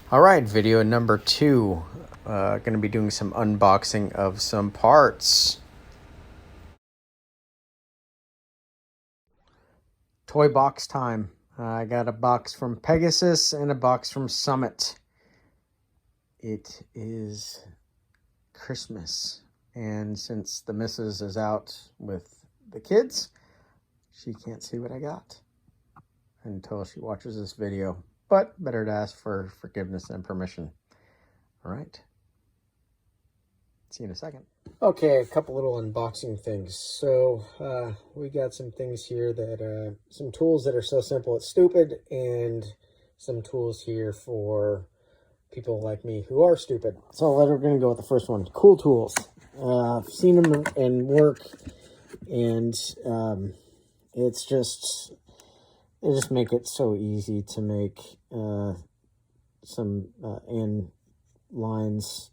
All right, video number 2. Going to be doing some unboxing of some parts. Toy box time. I got a box from Pegasus and a box from Summit. It is Christmas, and since the missus is out with the kids, she can't see what I got until she watches this video. But better to ask for forgiveness and permission. All right. See you in a second. Okay, a couple little unboxing things. So we got some things here that, some tools that are so simple it's stupid, and some tools here for people like me who are stupid. So we're going to go with the first one, koul tools. I've seen them in work, and they just make it so easy to make some end lines.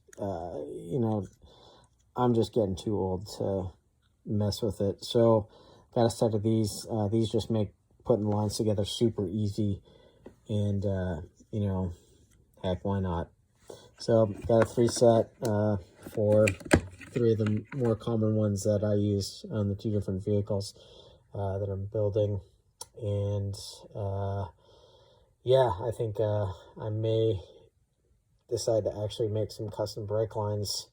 I'm just getting too old to mess with it. So got a set of these. These just make putting the lines together super easy, and heck, why not? So got a 3 set for 3 of the more common ones that I use on the 2 different vehicles that I'm building. And yeah, I think I may decide to actually make some custom brake lines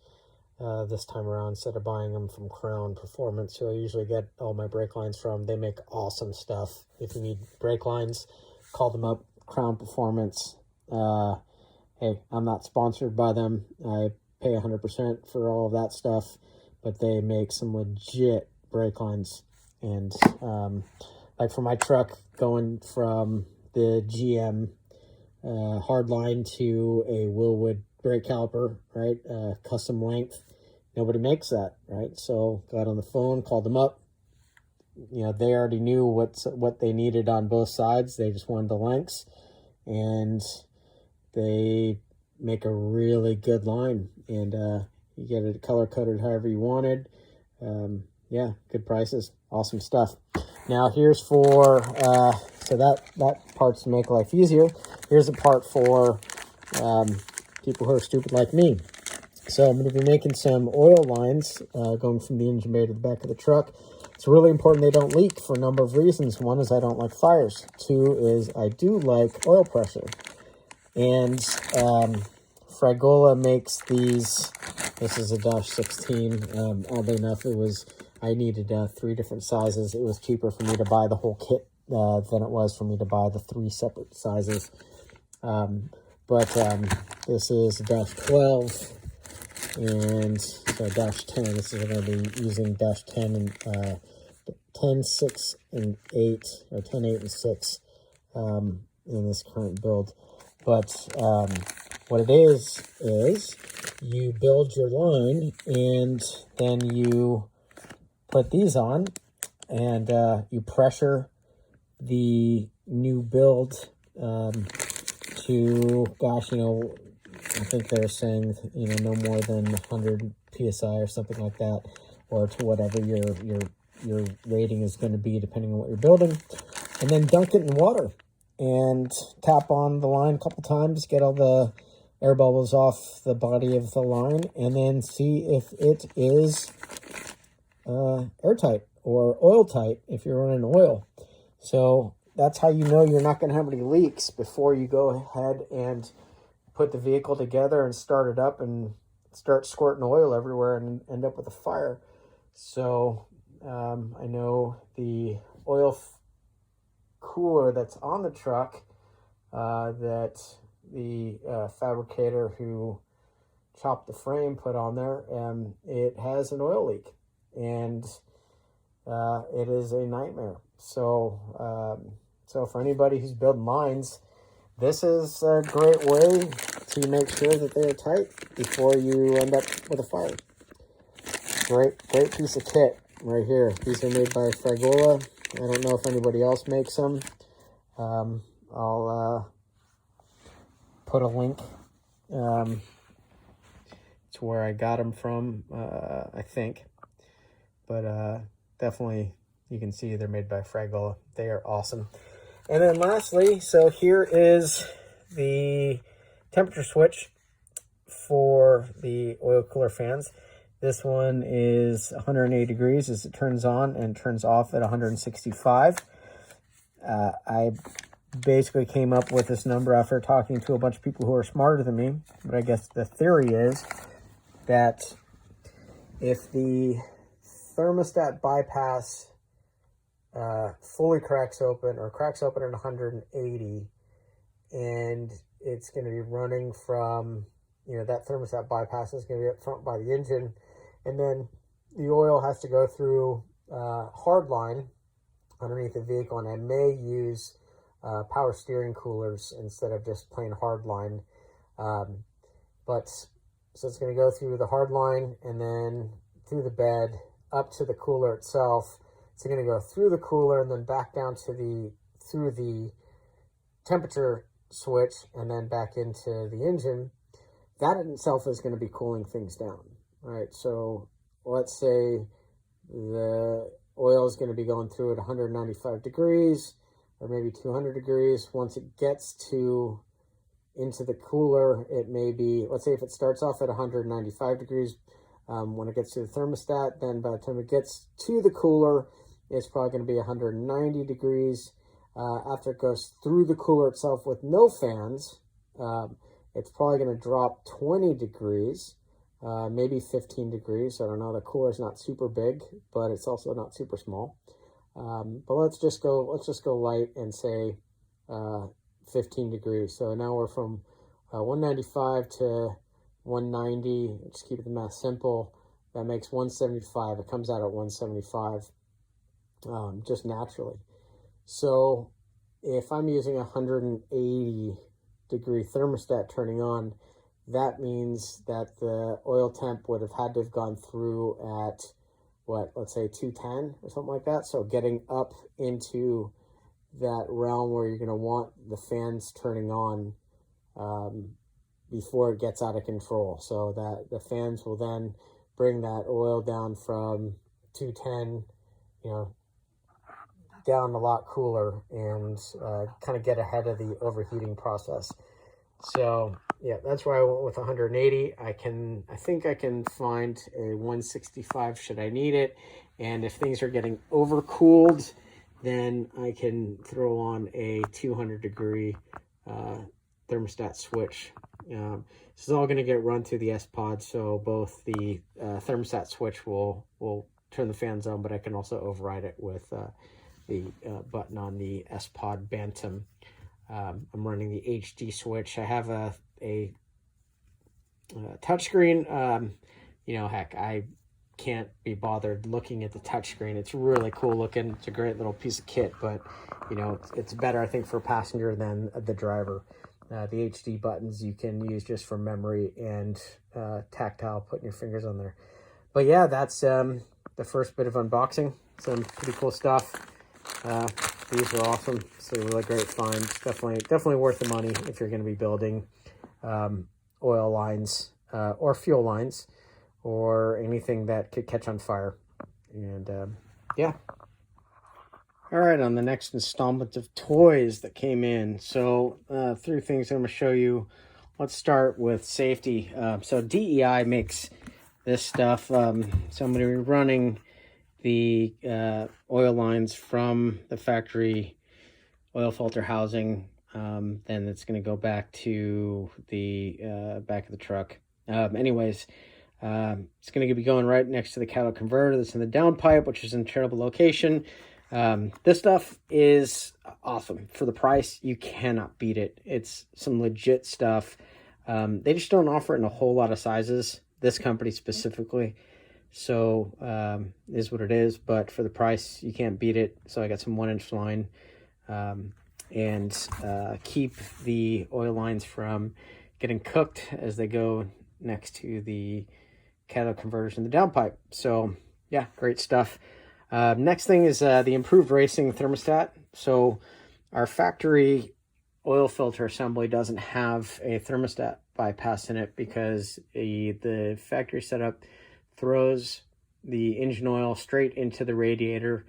this time around, instead of buying them from Crown Performance, who I usually get all my brake lines from. They make awesome stuff. If you need brake lines, call them up, Crown Performance. Hey, I'm not sponsored by them. I pay 100% for all of that stuff, but they make some legit brake lines. And like for my truck, going from the GM hardline to a Willwood brake caliper, right? Custom length. Nobody makes that, right? So got on the phone, called them up. They already knew what they needed on both sides. They just wanted the lengths, and they make a really good line, and you get it color coded however you wanted. Yeah, good prices, awesome stuff. Now here's for so that part's to make life easier. Here's a part for people who are stupid like me. So I'm going to be making some oil lines going from the engine bay to the back of the truck. It's really important they don't leak for a number of reasons. One is I don't like fires. 2 is I do like oil pressure. And Fragola makes these. This is a Dash 16. Oddly enough, I needed 3 different sizes. It was cheaper for me to buy the whole kit than it was for me to buy the 3 separate sizes. But this is Dash 12 and so Dash 10. This is what I'm going to be using, Dash 10 and 10, 6, and 8, or 10, 8, and 6 in this current build. But what it is you build your line, and then you put these on, and you pressure the new build to, gosh, I think they're saying, no more than 100 PSI or something like that, or to whatever your rating is going to be, depending on what you're building. And then dunk it in water and tap on the line a couple times, get all the air bubbles off the body of the line, and then see if it is airtight or oil tight if you're running oil. So that's how you know you're not going to have any leaks before you go ahead and put the vehicle together and start it up and start squirting oil everywhere and end up with a fire. So I know the oil cooler that's on the truck that the fabricator who chopped the frame put on there, it has an oil leak, and it is a nightmare. So for anybody who's building lines, this is a great way to make sure that they're tight before you end up with a fire. Great piece of kit right here. These are made by Fragola. I don't know if anybody else makes them. I'll put a link to where I got them from, I think. But definitely, you can see they're made by Fragola. They are awesome. And then lastly, so here is the temperature switch for the oil cooler fans. This one is 180 degrees as it turns on and turns off at 165. I basically came up with this number after talking to a bunch of people who are smarter than me. But I guess the theory is that if the thermostat bypass fully cracks open or cracks open at 180, and it's going to be running from, that thermostat bypass is going to be up front by the engine, and then the oil has to go through hardline underneath the vehicle, and I may use power steering coolers instead of just plain hardline. But so it's going to go through the hardline and then through the bed up to the cooler itself. It's going to go through the cooler and then back down to through the temperature switch and then back into the engine. That in itself is going to be cooling things down, right? So let's say the oil is going to be going through at 195 degrees or maybe 200 degrees. Once it gets into the cooler, it may be, let's say if it starts off at 195 degrees, when it gets to the thermostat, then by the time it gets to the cooler, it's probably going to be 190 degrees. After it goes through the cooler itself with no fans, it's probably going to drop 20 degrees, maybe 15 degrees. I don't know. The cooler's not super big, but it's also not super small. But let's just go light and say 15 degrees. So now we're from 195 to 190. Just keep the math simple. That makes 175. It comes out at 175 just naturally. So if I'm using a 180 degree thermostat turning on, that means that the oil temp would have had to have gone through at let's say 210 or something like that. So getting up into that realm where you're going to want the fans turning on before it gets out of control. So that the fans will then bring that oil down from 210, down a lot cooler and kind of get ahead of the overheating process. So yeah, that's why I went with 180. I think I can find a 165 should I need it. And if things are getting overcooled, then I can throw on a 200 degree thermostat switch. This is all going to get run through the S-Pod, so both the thermostat switch will turn the fans on, but I can also override it with the button on the S-Pod Bantam. I'm running the HD switch. I have a touchscreen. Heck, I can't be bothered looking at the touchscreen. It's really cool looking. It's a great little piece of kit, but it's better, I think, for a passenger than the driver. The HD buttons you can use just for memory and tactile, putting your fingers on there. But yeah, that's the first bit of unboxing. Some pretty cool stuff. These are awesome. It's a really great find. Definitely worth the money if you're going to be building oil lines or fuel lines or anything that could catch on fire. And yeah. All right, on the next installment of toys that came in. So 3 things I'm going to show you. Let's start with safety. So DEI makes this stuff. So I'm going to be running the oil lines from the factory oil filter housing. Then it's going to go back to the back of the truck. Anyways, it's going to be going right next to the catalytic converter that's in the downpipe, which is in a terrible location. This stuff is awesome. For the price, you cannot beat it. It's some legit stuff. They just don't offer it in a whole lot of sizes, this company specifically. So is what it is, but for the price, you can't beat it. So I got some 1-inch line and keep the oil lines from getting cooked as they go next to the catalytic converters in the downpipe. So yeah, great stuff. Next thing is the improved racing thermostat. So our factory oil filter assembly doesn't have a thermostat bypass in it because the factory setup throws the engine oil straight into the radiator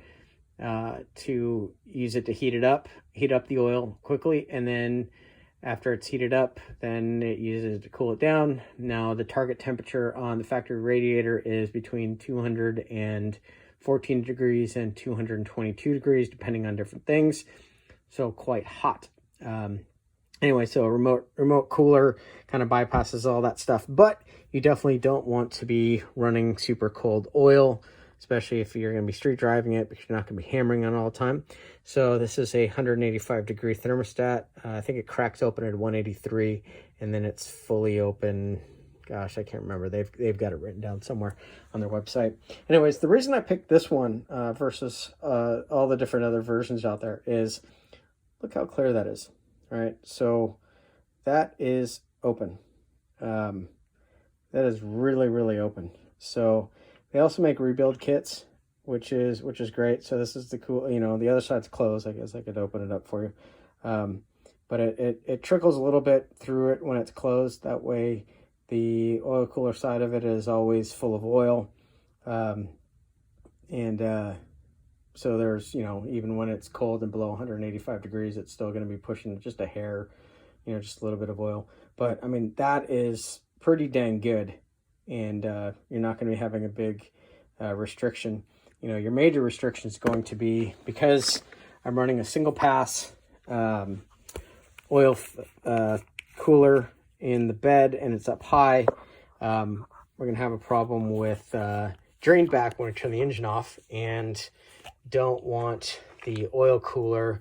to use it to heat up the oil quickly, and then After it's heated up, then it uses it to cool it down. Now the target temperature on the factory radiator is between 214 degrees and 222 degrees, depending on different things. So quite hot. Anyway, so a remote cooler kind of bypasses all that stuff, but you definitely don't want to be running super cold oil, especially if you're going to be street driving it, because you're not going to be hammering on all the time. So this is a 185 degree thermostat. I think it cracks open at 183, and then it's fully open. Gosh, I can't remember. They've got it written down somewhere on their website. Anyways, the reason I picked this one versus all the different other versions out there is, look how clear that is. All right, so that is open. That is really, really open. So they also make rebuild kits, which is great. So this is the cool, the other side's closed. I guess I could open it up for you. But it trickles a little bit through it when it's closed. That way the oil cooler side of it is always full of oil. So there's, even when it's cold and below 185 degrees, it's still going to be pushing just a hair, just a little bit of oil. But I mean, that is pretty dang good. And you're not going to be having a big restriction. Your major restriction is going to be, because I'm running a single pass oil cooler in the bed and it's up high, we're going to have a problem with drain back when we turn the engine off, and don't want the oil cooler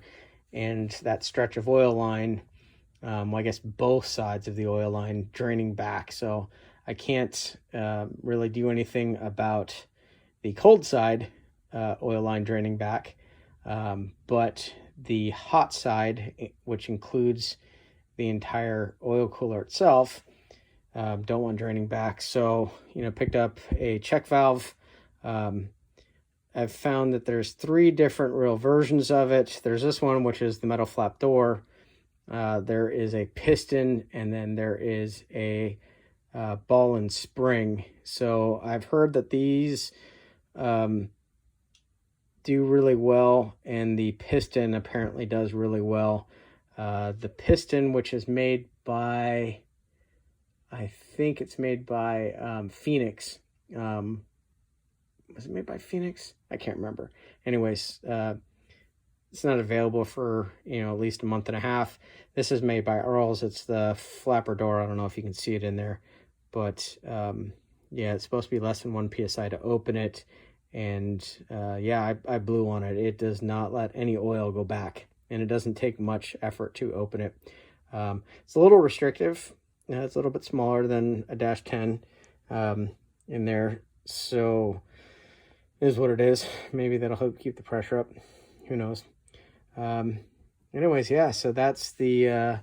and that stretch of oil line, I guess both sides of the oil line, draining back. So I can't really do anything about the cold side oil line draining back, but the hot side, which includes the entire oil cooler itself, don't want draining back. So, picked up a check valve. I've found that there's 3 different real versions of it. There's this one, which is the metal flap door. There is a piston, and then there is a ball and spring. So I've heard that these do really well, and the piston apparently does really well. The piston, which is made by, I think it's made by Phoenix. Was it made by Phoenix? I can't remember. Anyways, it's not available for, at least a month and a half. This is made by Earls. It's the flapper door. I don't know if you can see it in there, but yeah, it's supposed to be less than 1 PSI to open it. And yeah, I blew on it. It does not let any oil go back, and it doesn't take much effort to open it. It's a little restrictive. It's a little bit smaller than a Dash 10 in there. So it is what it is. Maybe that'll help keep the pressure up. Who knows? Anyways, yeah, so that's the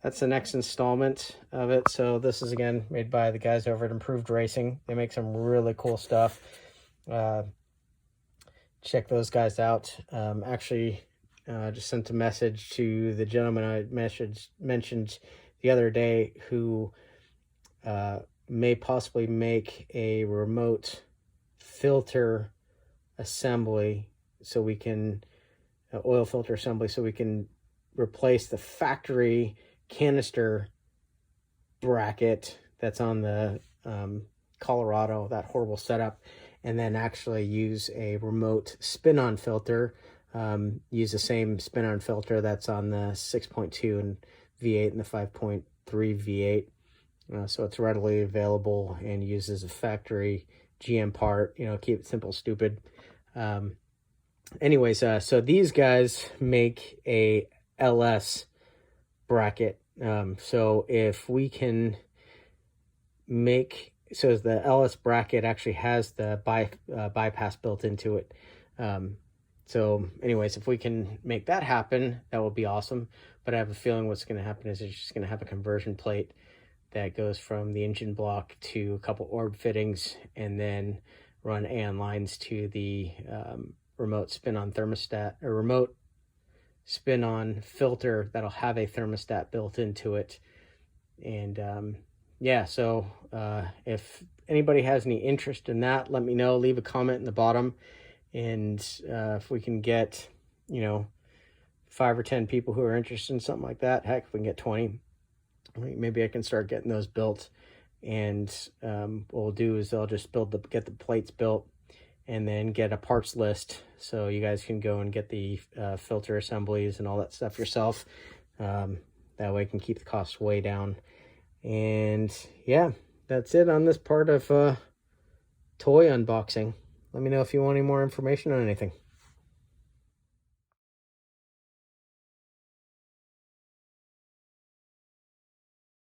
next installment of it. So this is, again, made by the guys over at Improved Racing. They make some really cool stuff. Check those guys out. Actually, just sent a message to the gentleman I mentioned the other day, who may possibly make a remote filter assembly, so we can oil filter assembly, so we can replace the factory canister bracket that's on the Colorado, that horrible setup, and then actually use a remote spin-on filter. Use the same spin-on filter that's on the 6.2 and V8 and the 5.3 V8. So it's readily available and uses a factory GM part. Keep it simple, stupid. Anyways, so these guys make a LS bracket. So if we can make, so the LS bracket actually has the bypass built into it. So anyways, if we can make that happen, that will be awesome. But I have a feeling what's going to happen is it's just going to have a conversion plate that goes from the engine block to a couple orb fittings, and then run AN lines to the remote spin-on thermostat, or remote spin-on filter that'll have a thermostat built into it. And yeah, so if anybody has any interest in that, let me know. Leave a comment in the bottom, and if we can get, 5 or 10 people who are interested in something like that, heck, if we can get 20, maybe I can start getting those built. And what we'll do is I'll just get the plates built, and then get a parts list so you guys can go and get the filter assemblies and all that stuff yourself. That way I can keep the costs way down. And yeah, that's it on this part of toy unboxing. Let me know if you want any more information on anything.